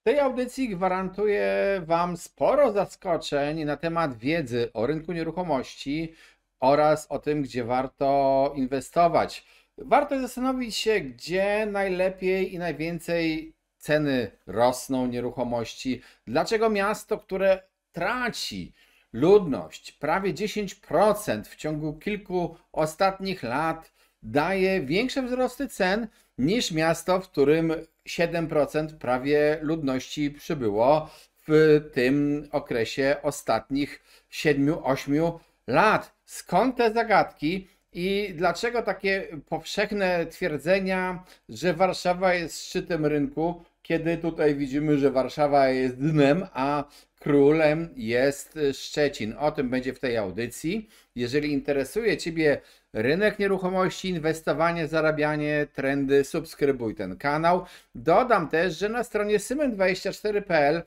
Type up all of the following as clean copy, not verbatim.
W tej audycji gwarantuję Wam sporo zaskoczeń na temat wiedzy o rynku nieruchomości oraz o tym, gdzie warto inwestować. Warto zastanowić się, gdzie najlepiej i najwięcej ceny rosną nieruchomości. Dlaczego miasto, które traci ludność prawie 10% w ciągu kilku ostatnich lat, daje większe wzrosty cen niż miasto, w którym 7% prawie ludności przybyło w tym okresie ostatnich 7-8 lat. Skąd te zagadki i dlaczego takie powszechne twierdzenia, że Warszawa jest szczytem rynku, kiedy tutaj widzimy, że Warszawa jest dnem, a królem jest Szczecin? O tym będzie w tej audycji. Jeżeli interesuje Ciebie rynek nieruchomości, inwestowanie, zarabianie, trendy, subskrybuj ten kanał. Dodam też, że na stronie symen24.pl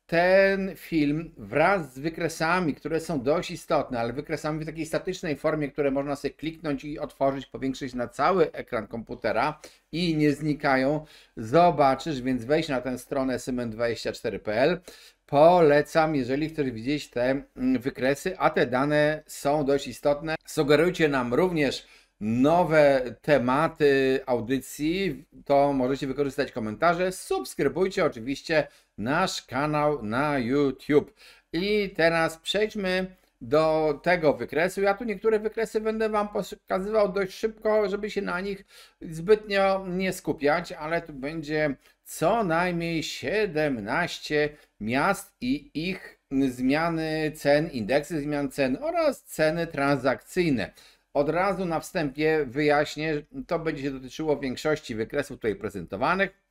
ten film wraz z wykresami, które są dość istotne, ale wykresami w takiej statycznej formie, które można sobie kliknąć i otworzyć, powiększyć na cały ekran komputera i nie znikają, zobaczysz, więc wejdź na tę stronę symen24.pl. Polecam, jeżeli chcesz widzieć te wykresy, a te dane są dość istotne. Sugerujcie nam również nowe tematy audycji, to możecie wykorzystać komentarze. Subskrybujcie oczywiście nasz kanał na YouTube. I teraz przejdźmy do tego wykresu. Ja tu niektóre wykresy będę Wam pokazywał dość szybko, żeby się na nich zbytnio nie skupiać, ale tu będzie co najmniej 17 miast i ich zmiany cen, indeksy zmian cen oraz ceny transakcyjne. Od razu na wstępie wyjaśnię, to będzie się dotyczyło większości wykresów tutaj prezentowanych.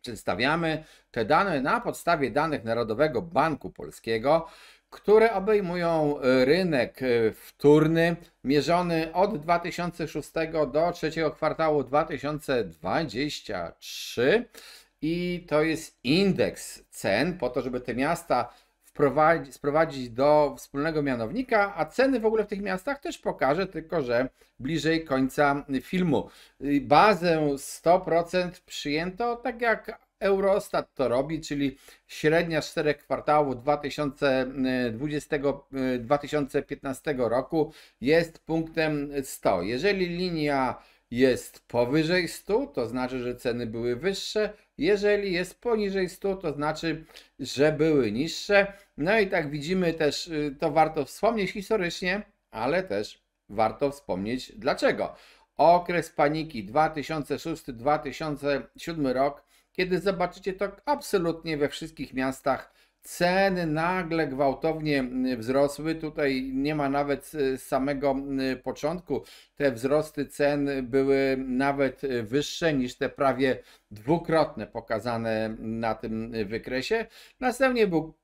Przedstawiamy te dane na podstawie danych Narodowego Banku Polskiego, które obejmują rynek wtórny mierzony od 2006 do trzeciego kwartału 2023 i to jest indeks cen po to, żeby te miasta sprowadzić do wspólnego mianownika, a ceny w ogóle w tych miastach też pokażę, tylko że bliżej końca filmu. Bazę 100% przyjęto, tak jak Eurostat to robi, czyli średnia z 4 kwartałów 2015 roku jest punktem 100. Jeżeli linia jest powyżej 100, to znaczy, że ceny były wyższe. Jeżeli jest poniżej 100, to znaczy, że były niższe. No i tak widzimy też, to warto wspomnieć historycznie, ale też warto wspomnieć dlaczego. Okres paniki 2006-2007 rok, kiedy zobaczycie to absolutnie we wszystkich miastach, ceny nagle gwałtownie wzrosły. Tutaj nie ma nawet z samego początku. Te wzrosty cen były nawet wyższe niż te prawie dwukrotne pokazane na tym wykresie. Następnie był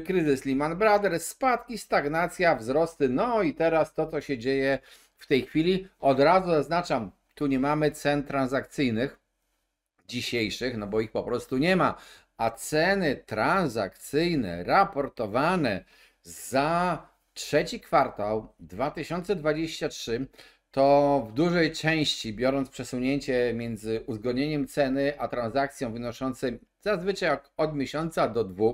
kryzys Lehman Brothers, spadki, stagnacja, wzrosty. No i teraz to, co się dzieje w tej chwili. Od razu zaznaczam, tu nie mamy cen transakcyjnych dzisiejszych, no bo ich po prostu nie ma, a ceny transakcyjne raportowane za trzeci kwartał 2023 to w dużej części, biorąc przesunięcie między uzgodnieniem ceny a transakcją wynoszącą zazwyczaj od miesiąca do 2,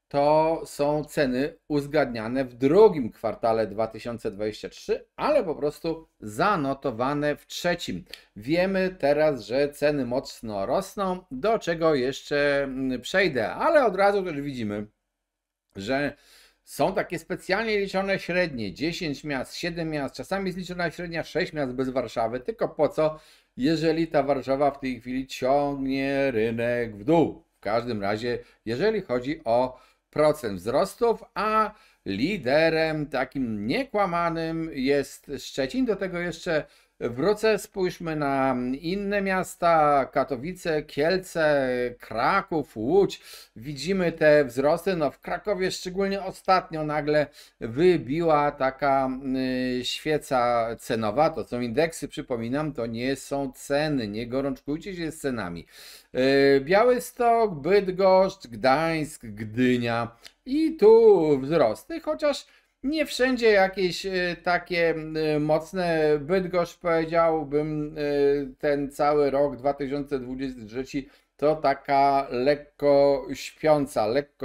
to są ceny uzgadniane w drugim kwartale 2023, ale po prostu zanotowane w trzecim. Wiemy teraz, że ceny mocno rosną, do czego jeszcze przejdę, ale od razu też widzimy, że są takie specjalnie liczone średnie 10 miast, 7 miast, czasami jest liczona średnia 6 miast bez Warszawy, tylko po co, jeżeli ta Warszawa w tej chwili ciągnie rynek w dół. W każdym razie, jeżeli chodzi o procent wzrostów, a liderem takim niekłamanym jest Szczecin. Do tego jeszcze wrócę, spójrzmy na inne miasta, Katowice, Kielce, Kraków, Łódź. Widzimy te wzrosty, no w Krakowie szczególnie ostatnio nagle wybiła taka świeca cenowa, to są indeksy, przypominam, to nie są ceny, nie gorączkujcie się z cenami. Białystok, Bydgoszcz, Gdańsk, Gdynia i tu wzrosty, chociaż nie wszędzie jakieś takie mocne. Bydgoszcz, powiedziałbym, ten cały rok 2023 to taka lekko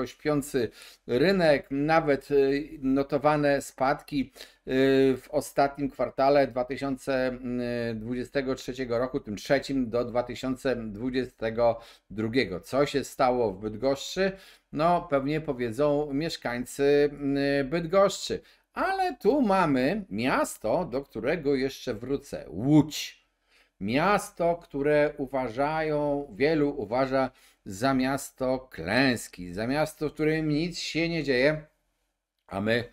śpiący rynek, nawet notowane spadki w ostatnim kwartale 2023 roku, tym trzecim do 2022. Co się stało w Bydgoszczy? No pewnie powiedzą mieszkańcy Bydgoszczy. Ale tu mamy miasto, do którego jeszcze wrócę. Łódź. Miasto, które wielu uważa za miasto klęski, za miasto, w którym nic się nie dzieje, a my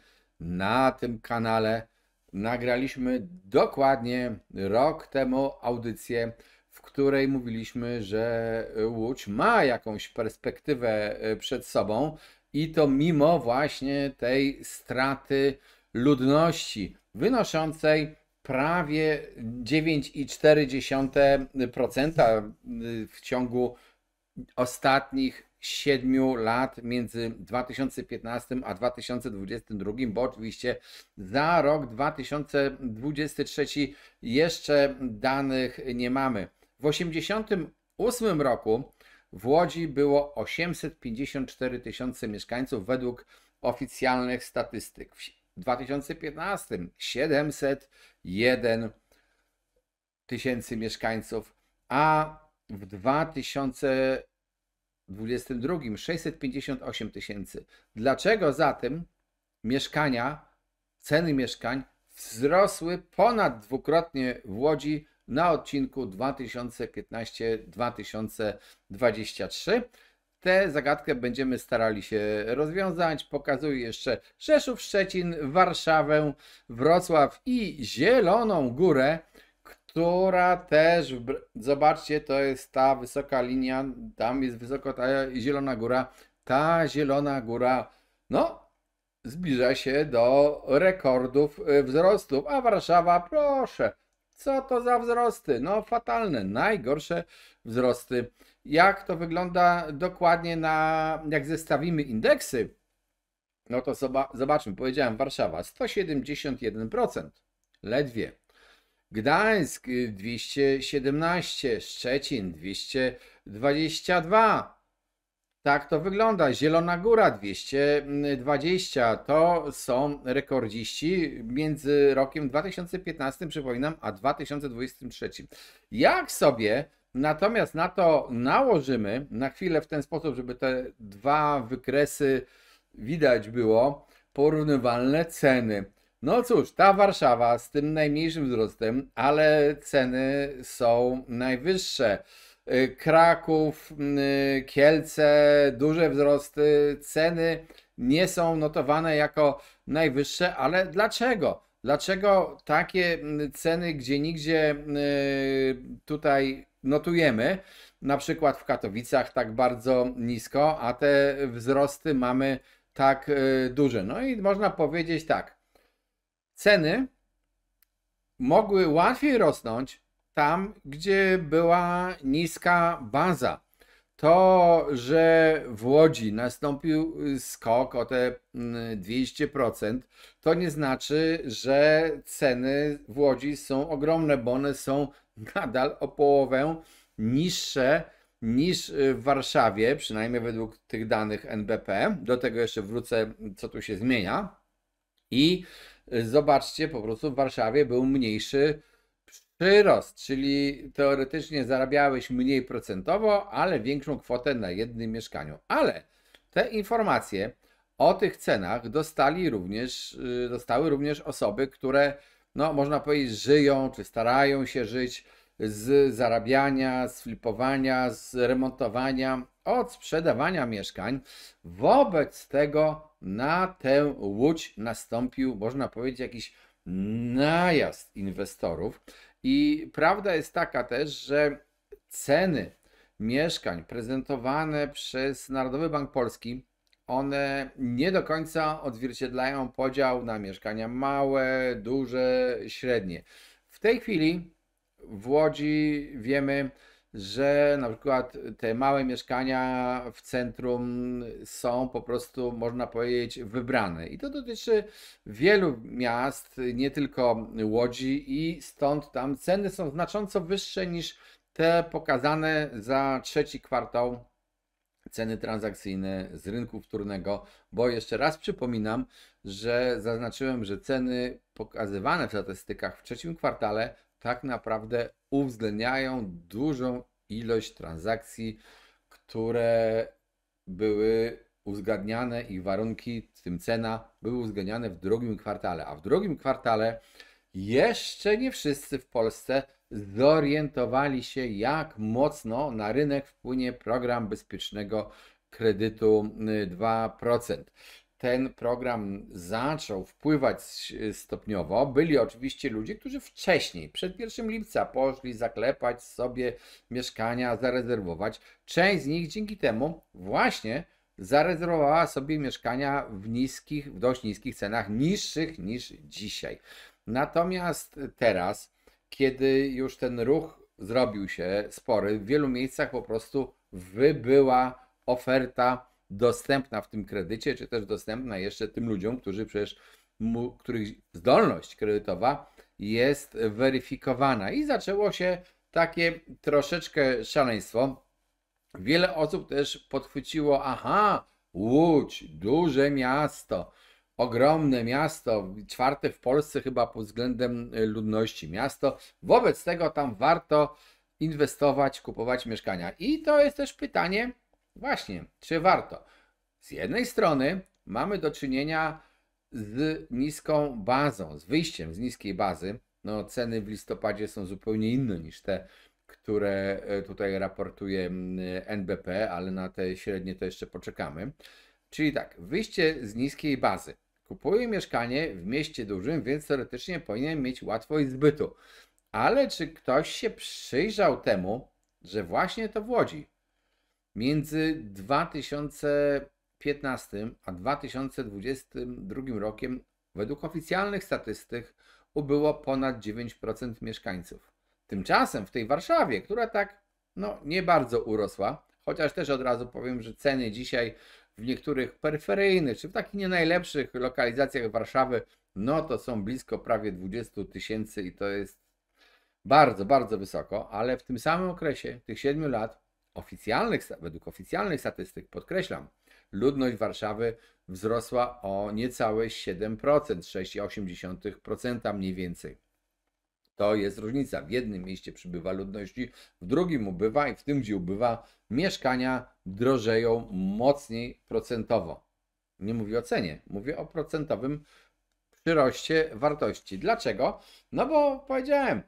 na tym kanale nagraliśmy dokładnie rok temu audycję, w której mówiliśmy, że Łódź ma jakąś perspektywę przed sobą i to mimo właśnie tej straty ludności wynoszącej prawie 9,4% w ciągu ostatnich 7 lat między 2015 a 2022, bo oczywiście za rok 2023 jeszcze danych nie mamy. W 1988 roku w Łodzi było 854 tysiące mieszkańców według oficjalnych statystyk. W 2015 701 tysięcy mieszkańców, a w 2022 658 tysięcy. Dlaczego zatem ceny mieszkań wzrosły ponad dwukrotnie w Łodzi na odcinku 2015-2023? Tę zagadkę będziemy starali się rozwiązać. Pokazuję jeszcze Rzeszów, Szczecin, Warszawę, Wrocław i Zieloną Górę, która też, zobaczcie, to jest ta wysoka linia, tam jest wysoko ta Zielona Góra. Ta Zielona Góra, no, zbliża się do rekordów wzrostów, a Warszawa, proszę, co to za wzrosty? No fatalne, najgorsze wzrosty. Jak to wygląda dokładnie jak zestawimy indeksy, no to zobaczmy, powiedziałem Warszawa 171%, ledwie. Gdańsk 217, Szczecin 222. Tak to wygląda. Zielona Góra 220. To są rekordziści między rokiem 2015, przypominam, a 2023. Jak sobie natomiast na to nałożymy na chwilę w ten sposób, żeby te dwa wykresy widać było, porównywalne ceny. No cóż, ta Warszawa z tym najmniejszym wzrostem, ale ceny są najwyższe. Kraków, Kielce, duże wzrosty, ceny nie są notowane jako najwyższe, ale dlaczego? Dlaczego takie ceny gdzieniegdzie tutaj notujemy, na przykład w Katowicach tak bardzo nisko, a te wzrosty mamy tak duże? No i można powiedzieć tak, ceny mogły łatwiej rosnąć tam, gdzie była niska baza. To, że w Łodzi nastąpił skok o te 200%, to nie znaczy, że ceny w Łodzi są ogromne, bo one są nadal o połowę niższe niż w Warszawie, przynajmniej według tych danych NBP. Do tego jeszcze wrócę, co tu się zmienia. I zobaczcie, po prostu w Warszawie był mniejszy przyrost, czyli teoretycznie zarabiałeś mniej procentowo, ale większą kwotę na jednym mieszkaniu. Ale te informacje o tych cenach dostały również osoby, które, no można powiedzieć, żyją, czy starają się żyć z zarabiania, z flipowania, z remontowania, od sprzedawania mieszkań. Wobec tego na tę Łódź nastąpił, można powiedzieć, jakiś najazd inwestorów. I prawda jest taka też, że ceny mieszkań prezentowane przez Narodowy Bank Polski, one nie do końca odzwierciedlają podział na mieszkania małe, duże, średnie. W tej chwili w Łodzi wiemy, że na przykład te małe mieszkania w centrum są po prostu, można powiedzieć, wybrane. I to dotyczy wielu miast, nie tylko Łodzi, i stąd tam ceny są znacząco wyższe niż te pokazane za trzeci kwartał ceny transakcyjne z rynku wtórnego, bo jeszcze raz przypominam, że zaznaczyłem, że ceny pokazywane w statystykach w trzecim kwartale tak naprawdę uwzględniają dużą ilość transakcji, które były uzgadniane, ich warunki, w tym cena, były uwzględniane w drugim kwartale, a w drugim kwartale jeszcze nie wszyscy w Polsce zorientowali się, jak mocno na rynek wpłynie program bezpiecznego kredytu 2%. Ten program zaczął wpływać stopniowo. Byli oczywiście ludzie, którzy wcześniej, przed 1 lipca, poszli zaklepać sobie mieszkania, zarezerwować. Część z nich dzięki temu właśnie zarezerwowała sobie mieszkania w dość niskich cenach, niższych niż dzisiaj. Natomiast teraz, kiedy już ten ruch zrobił się spory, w wielu miejscach po prostu wybyła oferta dostępna w tym kredycie, czy też dostępna jeszcze tym ludziom, których zdolność kredytowa jest weryfikowana. I zaczęło się takie troszeczkę szaleństwo. Wiele osób też podchwyciło, aha, Łódź, duże miasto, ogromne miasto, czwarte w Polsce chyba pod względem ludności miasto. Wobec tego tam warto inwestować, kupować mieszkania. I to jest też pytanie, właśnie, czy warto? Z jednej strony mamy do czynienia z niską bazą, z wyjściem z niskiej bazy. No, ceny w listopadzie są zupełnie inne niż te, które tutaj raportuje NBP, ale na te średnie to jeszcze poczekamy. Czyli tak, wyjście z niskiej bazy. Kupuję mieszkanie w mieście dużym, więc teoretycznie powinien mieć łatwość zbytu. Ale czy ktoś się przyjrzał temu, że właśnie to w Łodzi między 2015 a 2022 rokiem według oficjalnych statystyk ubyło ponad 9% mieszkańców. Tymczasem w tej Warszawie, która tak nie bardzo urosła, chociaż też od razu powiem, że ceny dzisiaj w niektórych peryferyjnych, czy w takich nie najlepszych lokalizacjach Warszawy, to są blisko prawie 20 000 i to jest bardzo, bardzo wysoko, ale w tym samym okresie, tych 7 lat, według oficjalnych statystyk, podkreślam, ludność Warszawy wzrosła o niecałe 7%, 6,8% mniej więcej. To jest różnica. W jednym mieście przybywa ludności, w drugim ubywa i w tym, gdzie ubywa, mieszkania drożeją mocniej procentowo. Nie mówię o cenie, mówię o procentowym przyroście wartości. Dlaczego? No bo powiedziałem,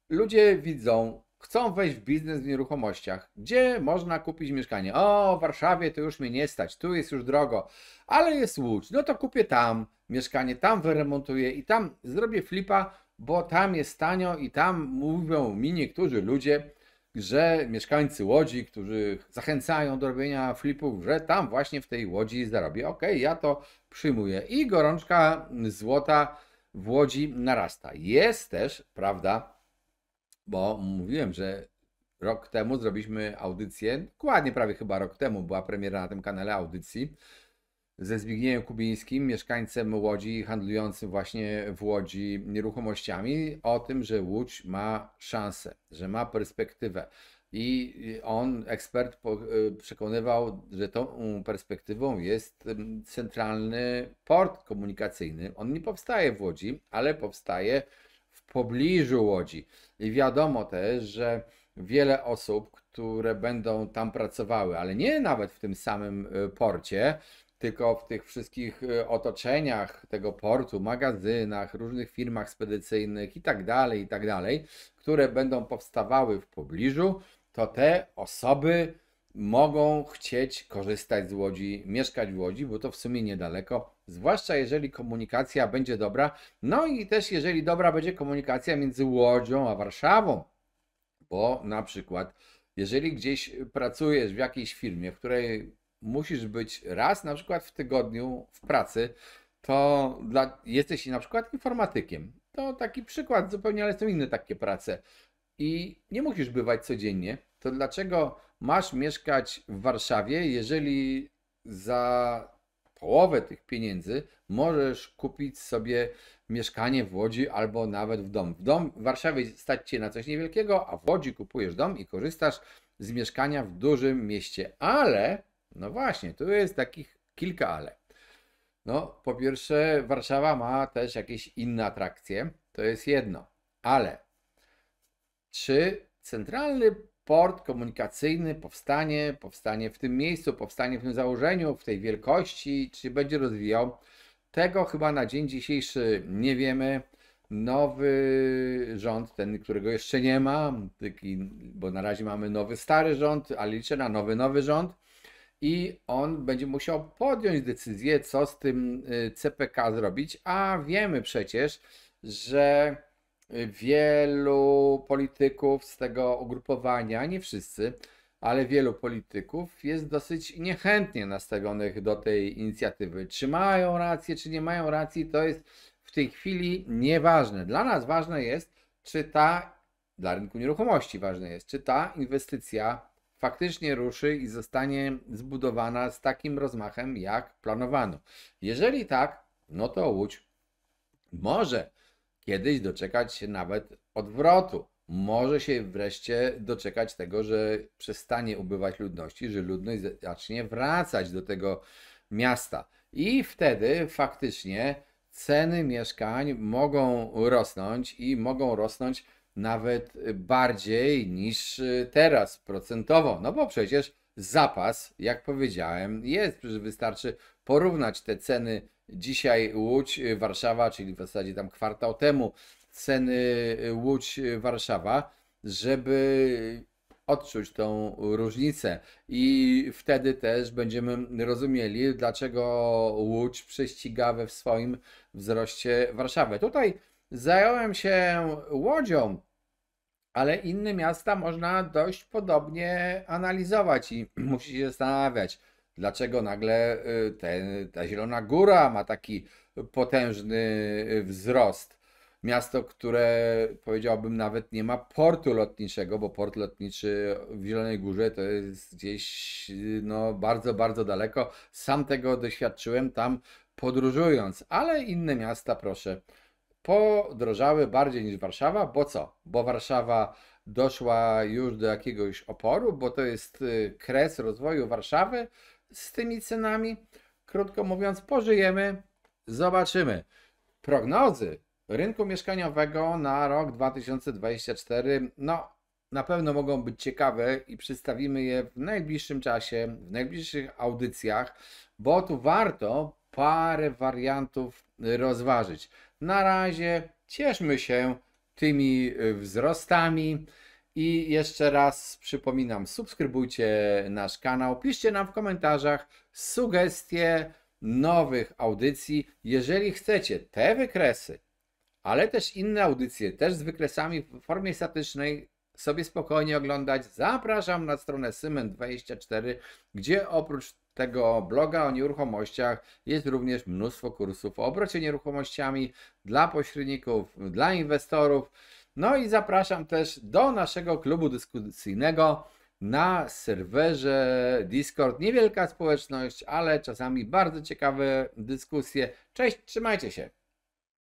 ludzie widzą, chcą wejść w biznes w nieruchomościach, gdzie można kupić mieszkanie. O, w Warszawie to już mnie nie stać, tu jest już drogo, ale jest Łódź, no to kupię tam mieszkanie, tam wyremontuję i tam zrobię flipa, bo tam jest tanio i tam mówią mi niektórzy ludzie, że mieszkańcy Łodzi, którzy zachęcają do robienia flipów, że tam właśnie w tej Łodzi zarobię. Okej, ja to przyjmuję. I gorączka złota w Łodzi narasta. Jest też, prawda, bo mówiłem, że rok temu zrobiliśmy audycję, dokładnie prawie chyba rok temu była premiera na tym kanale audycji ze Zbigniewem Kubińskim, mieszkańcem Łodzi, handlującym właśnie w Łodzi nieruchomościami, o tym, że Łódź ma szansę, że ma perspektywę. I on, ekspert, przekonywał, że tą perspektywą jest centralny port komunikacyjny. On nie powstaje w Łodzi, ale powstaje w pobliżu Łodzi. I wiadomo też, że wiele osób, które będą tam pracowały, ale nie nawet w tym samym porcie, tylko w tych wszystkich otoczeniach tego portu, magazynach, różnych firmach spedycyjnych i tak dalej, które będą powstawały w pobliżu, to te osoby mogą chcieć korzystać z Łodzi, mieszkać w Łodzi, bo to w sumie niedaleko, zwłaszcza jeżeli komunikacja będzie dobra, no i też jeżeli dobra będzie komunikacja między Łodzią a Warszawą, bo na przykład jeżeli gdzieś pracujesz w jakiejś firmie, w której musisz być raz na przykład w tygodniu w pracy, to jesteś na przykład informatykiem. To taki przykład zupełnie, ale są inne takie prace. I nie musisz bywać codziennie, to dlaczego masz mieszkać w Warszawie, jeżeli za połowę tych pieniędzy możesz kupić sobie mieszkanie w Łodzi albo nawet w dom. W Warszawie stać Cię na coś niewielkiego, a w Łodzi kupujesz dom i korzystasz z mieszkania w dużym mieście. Ale, no właśnie, tu jest takich kilka ale. No, po pierwsze, Warszawa ma też jakieś inne atrakcje, to jest jedno, ale czy centralny port komunikacyjny powstanie w tym miejscu, powstanie w tym założeniu, w tej wielkości, czy będzie rozwijał? Tego chyba na dzień dzisiejszy nie wiemy. Nowy rząd, ten, którego jeszcze nie ma, bo na razie mamy nowy, stary rząd, ale liczę na nowy rząd i on będzie musiał podjąć decyzję, co z tym CPK zrobić, a wiemy przecież, że wielu polityków z tego ugrupowania, nie wszyscy, ale wielu polityków jest dosyć niechętnie nastawionych do tej inicjatywy. Czy mają rację, czy nie mają racji, to jest w tej chwili nieważne. Dla nas ważne jest, dla rynku nieruchomości ważne jest, czy ta inwestycja faktycznie ruszy i zostanie zbudowana z takim rozmachem, jak planowano. Jeżeli tak, no to Łódź może kiedyś doczekać się nawet odwrotu. Może się wreszcie doczekać tego, że przestanie ubywać ludności, że ludność zacznie wracać do tego miasta. I wtedy faktycznie ceny mieszkań mogą rosnąć i mogą rosnąć nawet bardziej niż teraz procentowo. No bo przecież zapas, jak powiedziałem, jest. Przecież wystarczy porównać te ceny dzisiaj Łódź, Warszawa, czyli w zasadzie tam kwartał temu ceny Łódź, Warszawa, żeby odczuć tą różnicę i wtedy też będziemy rozumieli, dlaczego Łódź prześciga we swoim wzroście Warszawę. Tutaj zająłem się Łodzią, ale inne miasta można dość podobnie analizować i musi się zastanawiać, dlaczego nagle ta Zielona Góra ma taki potężny wzrost. Miasto, które powiedziałbym nawet nie ma portu lotniczego, bo port lotniczy w Zielonej Górze to jest gdzieś no, bardzo, bardzo daleko. Sam tego doświadczyłem tam podróżując, ale inne miasta, proszę, podrożały bardziej niż Warszawa, bo co? Bo Warszawa doszła już do jakiegoś oporu, bo to jest kres rozwoju Warszawy z tymi cenami. Krótko mówiąc, pożyjemy, zobaczymy. Prognozy rynku mieszkaniowego na rok 2024, no na pewno mogą być ciekawe i przedstawimy je w najbliższym czasie, w najbliższych audycjach, bo tu warto parę wariantów rozważyć. Na razie cieszmy się tymi wzrostami i jeszcze raz przypominam, subskrybujcie nasz kanał, piszcie nam w komentarzach sugestie nowych audycji. Jeżeli chcecie te wykresy, ale też inne audycje, też z wykresami w formie statycznej, sobie spokojnie oglądać, zapraszam na stronę Syment24, gdzie oprócz tego bloga o nieruchomościach jest również mnóstwo kursów o obrocie nieruchomościami dla pośredników, dla inwestorów. No i zapraszam też do naszego klubu dyskusyjnego na serwerze Discord. Niewielka społeczność, ale czasami bardzo ciekawe dyskusje. Cześć, trzymajcie się.